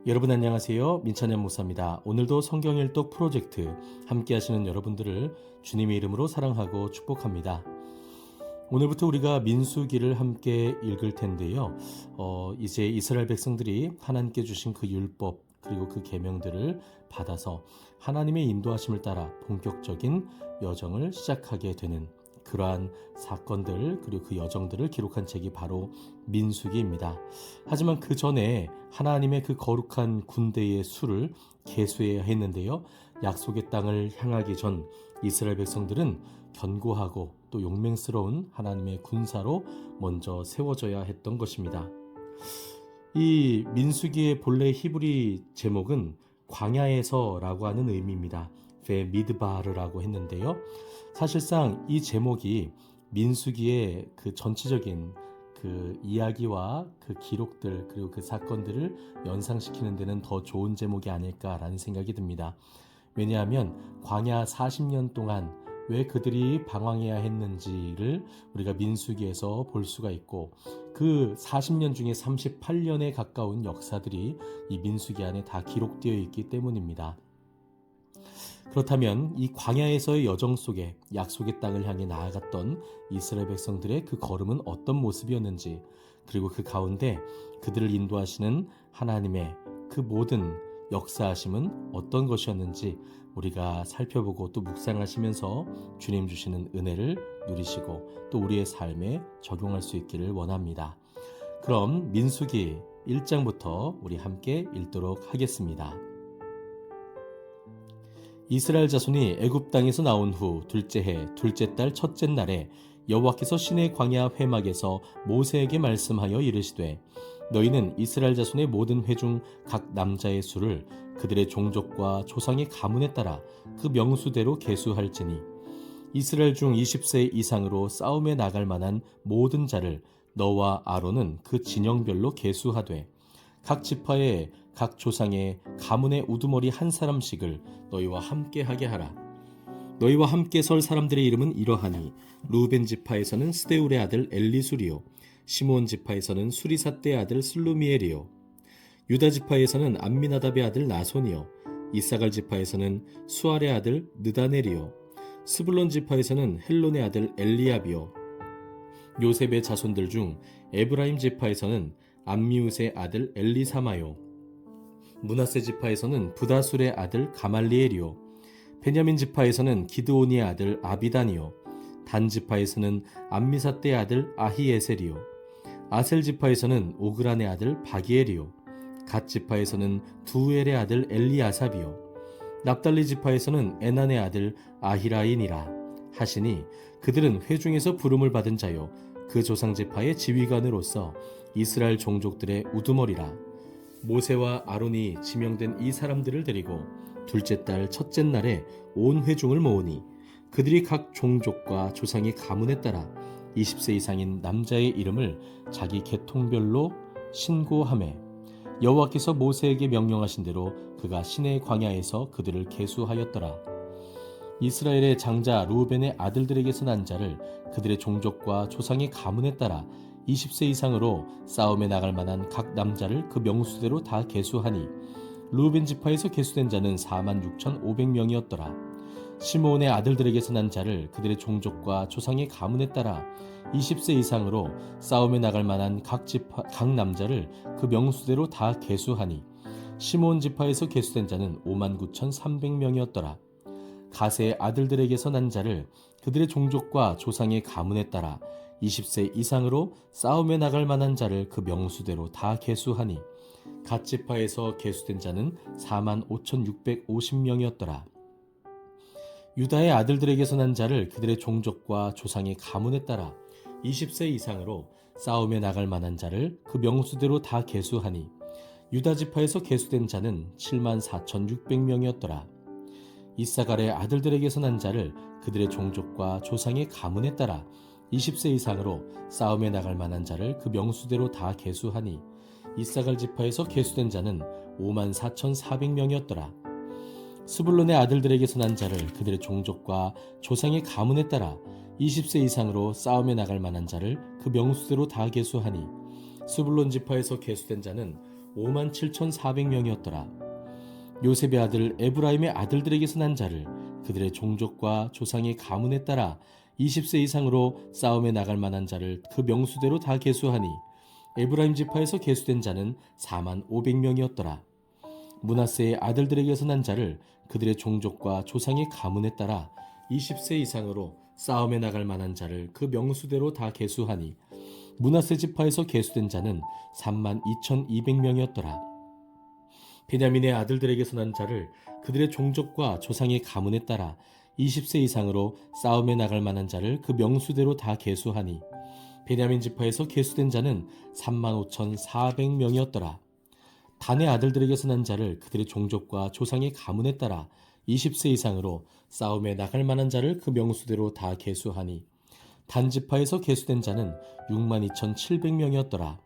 여러분 안녕하세요. 민찬현 목사입니다. 오늘도 성경 읽독 프로젝트 함께 하시는 여러분들을 주님의 이름으로 사랑하고 축복합니다. 오늘부터 우리가 민수기를 함께 읽을 텐데요. 이제 이스라엘 백성들이 하나님께 주신 그 율법 그리고 그 계명들을 받아서 하나님의 인도하심을 따라 본격적인 여정을 시작하게 되는 그러한 사건들 그리고 그 여정들을 기록한 책이 바로 민수기입니다. 하지만 그 전에 하나님의 그 거룩한 군대의 수를 계수해야 했는데요. 약속의 땅을 향하기 전 이스라엘 백성들은 견고하고 또 용맹스러운 하나님의 군사로 먼저 세워져야 했던 것입니다. 이 민수기의 본래 히브리 제목은 광야에서라고 하는 의미입니다. 베 미드바르라고 했는데요. 사실상 이 제목이 민수기의 그 전체적인 그 이야기와 그 기록들 그리고 그 사건들을 연상시키는 데는 더 좋은 제목이 아닐까라는 생각이 듭니다. 왜냐하면 광야 40년 동안 왜 그들이 방황해야 했는지를 우리가 민수기에서 볼 수가 있고 그 40년 중에 38년에 가까운 역사들이 이 민수기 안에 다 기록되어 있기 때문입니다. 그렇다면 이 광야에서의 여정 속에 약속의 땅을 향해 나아갔던 이스라엘 백성들의 그 걸음은 어떤 모습이었는지, 그리고 그 가운데 그들을 인도하시는 하나님의 그 모든 역사하심은 어떤 것이었는지 우리가 살펴보고 또 묵상하시면서 주님 주시는 은혜를 누리시고 또 우리의 삶에 적용할 수 있기를 원합니다. 그럼 민수기 1장부터 우리 함께 읽도록 하겠습니다. 이스라엘 자손이 애굽 땅에서 나온 후 둘째 해 둘째 달 첫째 날에 여호와께서 시내 광야 회막에서 모세에게 말씀하여 이르시되 너희는 이스라엘 자손의 모든 회 중 각 남자의 수를 그들의 종족과 조상의 가문에 따라 그 명수대로 계수할지니 이스라엘 중 20세 이상으로 싸움에 나갈 만한 모든 자를 너와 아론은 그 진영별로 계수하되 각 지파의 각 조상의 가문의 우두머리 한 사람씩을 너희와 함께 하게 하라. 너희와 함께 설 사람들의 이름은 이러하니 루벤 지파에서는 스데울의 아들 엘리술이요 시므온 지파에서는 수리삿대의 아들 슬루미엘이요 유다 지파에서는 암미나답의 아들 나손이요 이사갈 지파에서는 수알의 아들 느다넬이요 스불론 지파에서는 헬론의 아들 엘리압이요 요셉의 자손들 중 에브라임 지파에서는 암미웃의 아들 엘리사마요 므낫세 지파에서는 부다술의 아들 가말리엘이요 베냐민 지파에서는 기드오니의 아들 아비단이요 단 지파에서는 암미삿대의 아들 아히에셀이요 아셀 지파에서는 오그란의 아들 바기엘이요 갓 지파에서는 두엘의 아들 엘리아삽이요 납달리 지파에서는 에난의 아들 아히라인이라 하시니 그들은 회중에서 부름을 받은 자요 그 조상 지파의 지휘관으로서 이스라엘 종족들의 우두머리라. 모세와 아론이 지명된 이 사람들을 데리고 둘째 달 첫째 날에 온 회중을 모으니 그들이 각 종족과 조상의 가문에 따라 20세 이상인 남자의 이름을 자기 계통별로 신고하매 여호와께서 모세에게 명령하신 대로 그가 시내 광야에서 그들을 계수하였더라. 이스라엘의 장자 루벤의 아들들에게서 난 자를 그들의 종족과 조상의 가문에 따라 20세 이상으로 싸움에 나갈 만한 각 남자를 그 명수대로 다 계수하니 루벤 지파에서 계수된 자는 46,500명이었더라. 시므온의 아들들에게서 난 자를 그들의 종족과 조상의 가문에 따라 20세 이상으로 싸움에 나갈 만한 각 남자를 그 명수대로 다 계수하니 시므온 지파에서 계수된 자는 59,300명이었더라. 가세의 아들들에게서 난 자를 그들의 종족과 조상의 가문에 따라 20세 이상으로 싸움에 나갈 만한 자를 그 명수대로 다 계수하니 갓 지파에서 계수된 자는 45,650명이었더라. 유다의 아들들에게서 난 자를 그들의 종족과 조상의 가문에 따라 20세 이상으로 싸움에 나갈 만한 자를 그 명수대로 다 계수하니 유다 지파에서 계수된 자는 74,600명이었더라. 이사갈의 아들들에게서 난 자를 그들의 종족과 조상의 가문에 따라 20세 이상으로 싸움에 나갈 만한 자를 그 명수대로 다 계수하니 이사갈 지파에서 계수된 자는 54,400명이었더라. 스불론의 아들들에게서 난 자를 그들의 종족과 조상의 가문에 따라 20세 이상으로 싸움에 나갈 만한 자를 그 명수대로 다 계수하니 스불론 지파에서 계수된 자는 57,400명이었더라. 요셉의 아들 에브라임의 아들들에게서 난 자를 그들의 종족과 조상의 가문에 따라 20세 이상으로 싸움에 나갈 만한 자를 그 명수대로 다 계수하니 에브라임 지파에서 계수된 자는 45,000명이었더라. 므낫세의 아들들에게서 난 자를 그들의 종족과 조상의 가문에 따라 20세 이상으로 싸움에 나갈 만한 자를 그 명수대로 다 계수하니 므낫세 지파에서 계수된 자는 32,200명이었더라. 베냐민의 아들들에게서 난 자를 그들의 종족과 조상의 가문에 따라 20세 이상으로 싸움에 나갈 만한 자를 그 명수대로 다 계수하니 베냐민 지파에서 계수된 자는 35,400명이었더라. 단의 아들들에게서 난 자를 그들의 종족과 조상의 가문에 따라 20세 이상으로 싸움에 나갈 만한 자를 그 명수대로 다 계수하니 단 지파에서 계수된 자는 62,700명이었더라.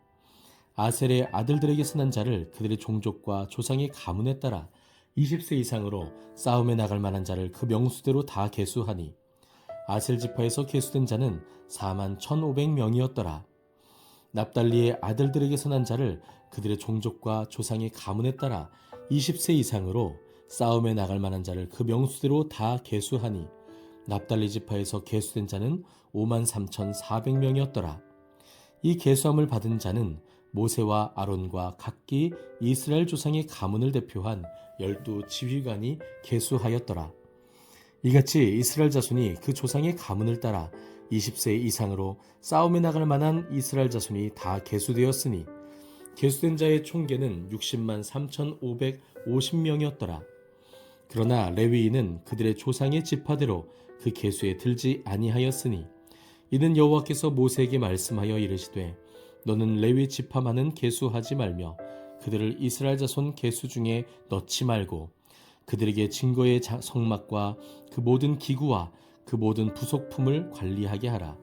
아셀의 아들들에게서 난 자를 그들의 종족과 조상의 가문에 따라 20세 이상으로 싸움에 나갈 만한 자를 그 명수대로 다 계수하니 아셀 지파에서 계수된 자는 41,500명이었더라. 납달리의 아들들에게서 난 자를 그들의 종족과 조상의 가문에 따라 20세 이상으로 싸움에 나갈 만한 자를 그 명수대로 다 계수하니 납달리 지파에서 계수된 자는 53,400명이었더라. 이 계수함을 받은 자는 모세와 아론과 각기 이스라엘 조상의 가문을 대표한 12지휘관이 계수하였더라. 이같이 이스라엘 자손이 그 조상의 가문을 따라 20세 이상으로 싸움에 나갈 만한 이스라엘 자손이 다 계수되었으니 계수된 자의 총계는 60만 3,550명이었더라. 그러나 레위인은 그들의 조상의 지파대로 그 계수에 들지 아니하였으니 이는 여호와께서 모세에게 말씀하여 이르시되 너는 레위 지파만은 계수하지 말며 그들을 이스라엘 자손 계수 중에 넣지 말고 그들에게 증거의 성막과 그 모든 기구와 그 모든 부속품을 관리하게 하라.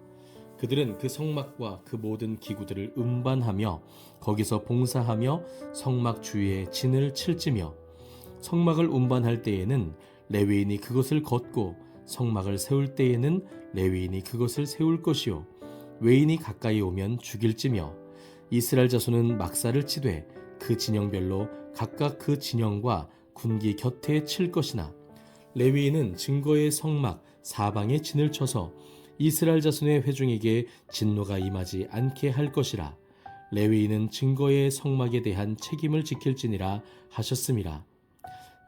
그들은 그 성막과 그 모든 기구들을 음반하며 거기서 봉사하며 성막 주위에 진을 칠지며 성막을 운반할 때에는 레위인이 그것을 걷고 성막을 세울 때에는 레위인이 그것을 세울 것이요 외인이 가까이 오면 죽일지며 이스라엘 자손은 막사를 치되 그 진영별로 각각 그 진영과 군기 곁에 칠 것이나 레위인은 증거의 성막 사방에 진을 쳐서 이스라엘 자손의 회중에게 진노가 임하지 않게 할 것이라. 레위인은 증거의 성막에 대한 책임을 지킬지니라 하셨음이라.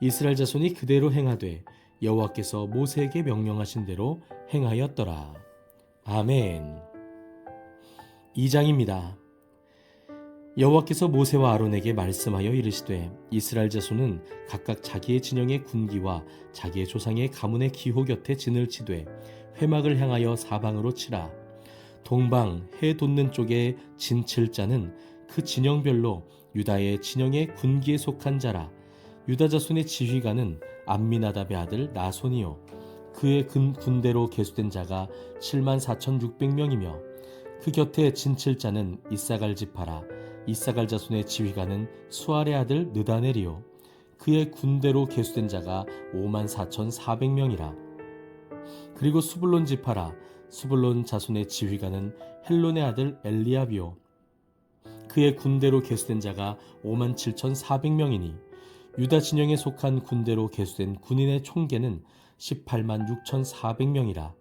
이스라엘 자손이 그대로 행하되 여호와께서 모세에게 명령하신 대로 행하였더라. 아멘. 2장입니다. 여호와께서 모세와 아론에게 말씀하여 이르시되 이스라엘 자손은 각각 자기의 진영의 군기와 자기의 조상의 가문의 기호 곁에 진을 치되 회막을 향하여 사방으로 치라. 동방 해 돋는 쪽에 진 칠 자는 그 진영별로 유다의 진영의 군기에 속한 자라. 유다 자손의 지휘관은 암미나답의 아들 나손이요 그의 군대로 계수된 자가 74,600명이며 그 곁에 진칠 자는 이사갈 지파라. 이사갈 자손의 지휘관은 수알의 아들 느다넬이요 그의 군대로 계수된 자가 54,400명이라. 그리고 수불론 지파라. 수불론 자손의 지휘관은 헬론의 아들 엘리압이요 그의 군대로 계수된 자가 57,400명이니 유다 진영에 속한 군대로 계수된 군인의 총계는 18만 6,400명이라.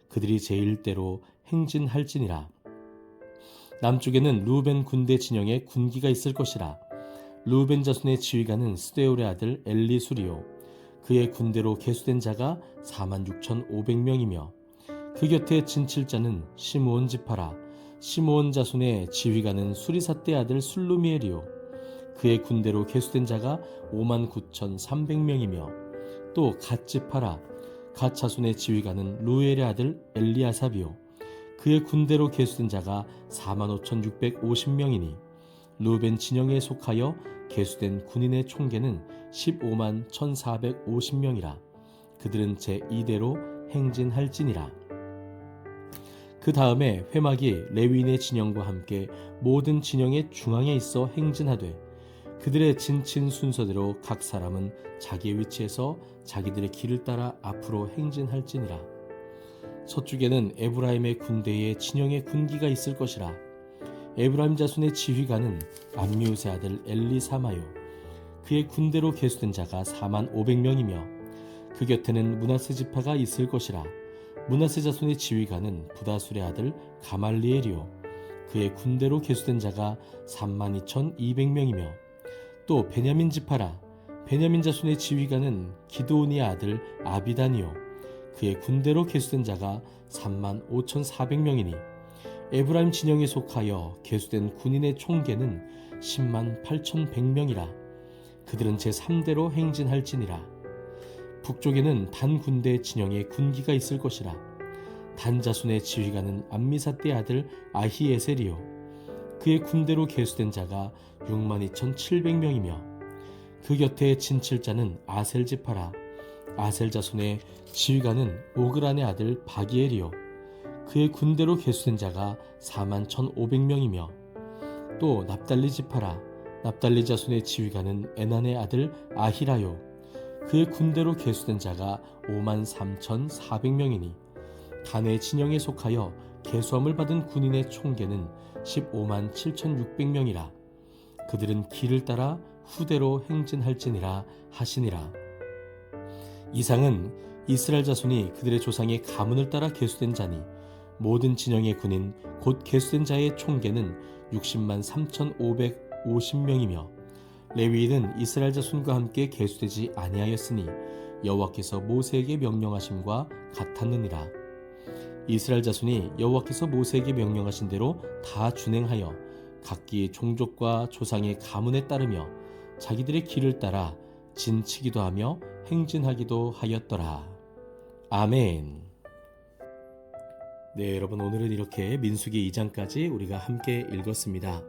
그들이 제1대로 행진할지니라. 남쪽에는 루벤 군대 진영에 군기가 있을 것이라. 루벤 자손의 지휘관은 스데올의 아들 엘리수리요 그의 군대로 계수된 자가 46,500명이며 그 곁에 진칠 자는 시므온 지파라. 시므온 자손의 지휘관은 수리삿대 아들 술루미엘이요 그의 군대로 계수된 자가 59,300명이며 또 갓 지파라. 갓 자손의 지휘관은 루엘의 아들 엘리아삽이요 그의 군대로 계수된 자가 45,650명이니 루벤 진영에 속하여 계수된 군인의 총계는 15만 1,450명이라. 그들은 제2대로 행진할지니라. 그 다음에 회막이 레위인의 진영과 함께 모든 진영의 중앙에 있어 행진하되 그들의 진친 순서대로 각 사람은 자기의 위치에서 자기들의 길을 따라 앞으로 행진할지니라. 서쪽에는 에브라임의 군대에 진영의 군기가 있을 것이라. 에브라임 자손의 지휘관은 암미우스의 아들 엘리사마요. 그의 군대로 계수된 자가 4만 500명이며 그 곁에는 므낫세 지파가 있을 것이라. 므낫세 자손의 지휘관은 부다술의 아들 가말리엘이요. 그의 군대로 계수된 자가 3만 2,200명이며 또 베냐민 지파라. 베냐민 자손의 지휘관은 기드온의 아들 아비단이요. 그의 군대로 계수된 자가 3만 5,400명이니 에브라임 진영에 속하여 계수된 군인의 총계는 10만 8,100명이라. 그들은 제3대로 행진할지니라. 북쪽에는 단 군대 진영에 군기가 있을 것이라. 단 자손의 지휘관은 암미사떼의 아들 아히에셀이요. 그의 군대로 계수된 자가 6만 2,700명이며 그 곁에 진칠자는 아셀 지파라. 아셀 자손의 지휘관은 오그란의 아들 바기엘이요. 그의 군대로 계수된 자가 4만 1,500명이며 또 납달리 지파라. 납달리 자손의 지휘관은 에난의 아들 아히라요. 그의 군대로 계수된 자가 5만 3,400명이니 단의 진영에 속하여 계수함을 받은 군인의 총계는 15만 7,600명이라. 그들은 길을 따라 후대로 행진할지니라 하시니라. 이상은 이스라엘 자손이 그들의 조상의 가문을 따라 계수된 자니 모든 진영의 군인 곧 계수된 자의 총계는 60만 3,550명이며 레위인은 이스라엘 자손과 함께 계수되지 아니하였으니 여호와께서 모세에게 명령하심과 같았느니라. 이스라엘 자손이 여호와께서 모세에게 명령하신 대로 다 준행하여 각기 종족과 조상의 가문에 따르며 자기들의 길을 따라 진치기도 하며 행진하기도 하였더라. 아멘. 네, 여러분, 오늘은 이렇게 민수기 2장까지 우리가 함께 읽었습니다.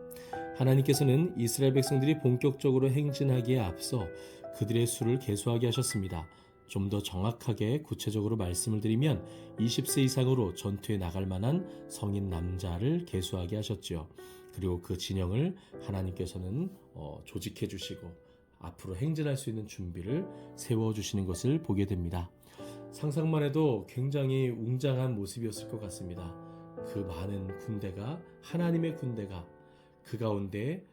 하나님께서는 이스라엘 백성들이 본격적으로 행진하기에 앞서 그들의 수를 계수하게 하셨습니다. 좀 더 정확하게 구체적으로 말씀을 드리면 20세 이상으로 전투에 나갈 만한 성인 남자를 계수하게 하셨죠. 그리고 그 진영을 하나님께서는 조직해 주시고 앞으로 행진할 수 있는 준비를 세워주시는 것을 보게 됩니다. 상상만 해도 굉장히 웅장한 모습이었을 것 같습니다. 그 많은 군대가, 하나님의 군대가 그 가운데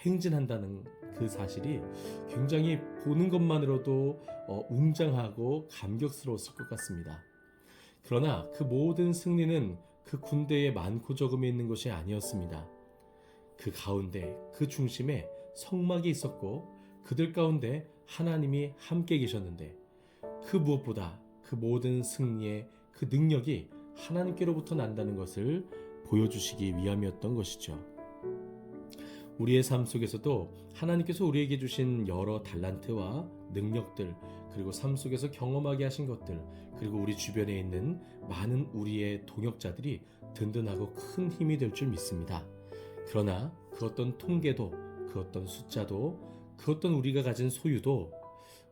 행진한다는 그 사실이 굉장히 보는 것만으로도 웅장하고 감격스러웠을 것 같습니다. 그러나 그 모든 승리는 그 군대의 많고 적음에 있는 것이 아니었습니다. 그 가운데, 그 중심에 성막이 있었고 그들 가운데 하나님이 함께 계셨는데 그 무엇보다 그 모든 승리의 그 능력이 하나님께로부터 난다는 것을 보여주시기 위함이었던 것이죠. 우리의 삶 속에서도 하나님께서 우리에게 주신 여러 달란트와 능력들, 그리고 삶 속에서 경험하게 하신 것들, 그리고 우리 주변에 있는 많은 우리의 동역자들이 든든하고 큰 힘이 될 줄 믿습니다. 그러나 그 어떤 통계도, 그 어떤 숫자도, 그 어떤 우리가 가진 소유도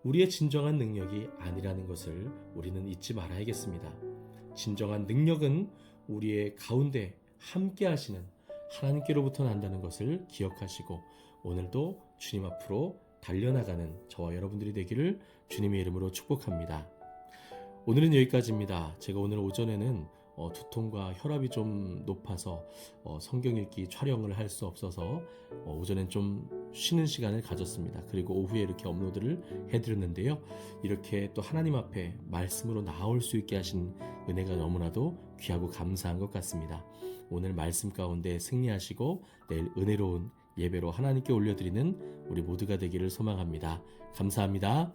우리의 진정한 능력이 아니라는 것을 우리는 잊지 말아야겠습니다. 진정한 능력은 우리의 가운데 함께 하시는 하나님께로부터 난다는 것을 기억하시고 오늘도 주님 앞으로 달려나가는 저와 여러분들이 되기를 주님의 이름으로 축복합니다. 오늘은 여기까지입니다. 제가 오늘 오전에는 두통과 혈압이 좀 높아서 성경 읽기 촬영을 할 수 없어서 오전엔 좀 쉬는 시간을 가졌습니다. 그리고 오후에 이렇게 업로드를 해드렸는데요. 이렇게 또 하나님 앞에 말씀으로 나올 수 있게 하신 은혜가 너무나도 귀하고 감사한 것 같습니다. 오늘 말씀 가운데 승리하시고 내일 은혜로운 예배로 하나님께 올려드리는 우리 모두가 되기를 소망합니다. 감사합니다.